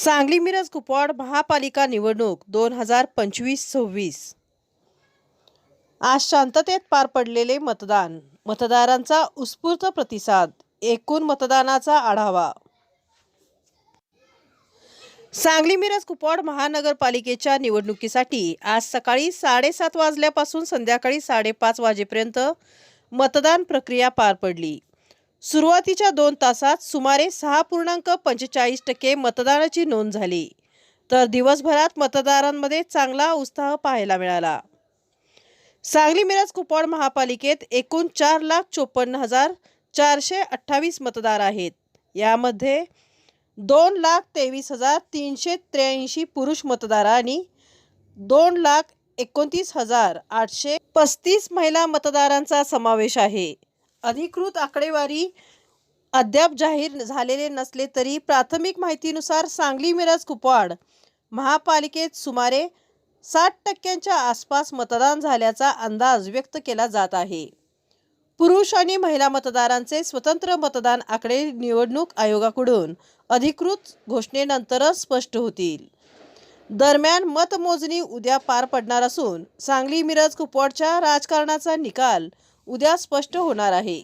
सांगली मिरज कुपवाड महापालिका निवडणूक 2025-26 आज शांततेत पार पडलेले मतदान, मतदारांचा उत्स्फूर्त प्रतिसाद, एकूण मतदानाचा आढावा। सांगली मिरज कुपवाड महानगरपालिकेच्या निवडणुकीसाठी आज सकाळी 7:30 वाजल्यापासून संध्याकाळी 5:30 वाजेपर्यंत मतदान प्रक्रिया पार पडली। सुरुवातीच्या 2 तासात सुमारे 6.45% मतदानाची नोंद झाली, तर दिवसभरात मतदारांमध्ये चांगला उत्साह पाहायला मिळाला। सांगली मिरज कुपवाड महापालिकेत एकूण 4,54,428 मतदार आहेत। यामध्ये 2,23,383 पुरुष मतदार आणि 2,29,835 महिला मतदारांचा समावेश आहे। अधिकृत आकडेवारी अद्याप जाहीर झालेले नसले तरी प्राथमिक माहितीनुसार सांगली मिरज कुपवाड महापालिकेत सुमारे 60% आसपास मतदान झाल्याचा अंदाज व्यक्त केला जात आहे। पुरुष आणि महिला मतदारांचे स्वतंत्र मतदान आकडे निवडणूक आयोगाकडून अधिकृत घोषणेनंतरच स्पष्ट होतील। दरम्यान मतमोजणी उद्या पार पडणार असून सांगली मिरज कुपवाडच्या राजकारणाचा निकाल उद्या स्पष्ट होणार आहे।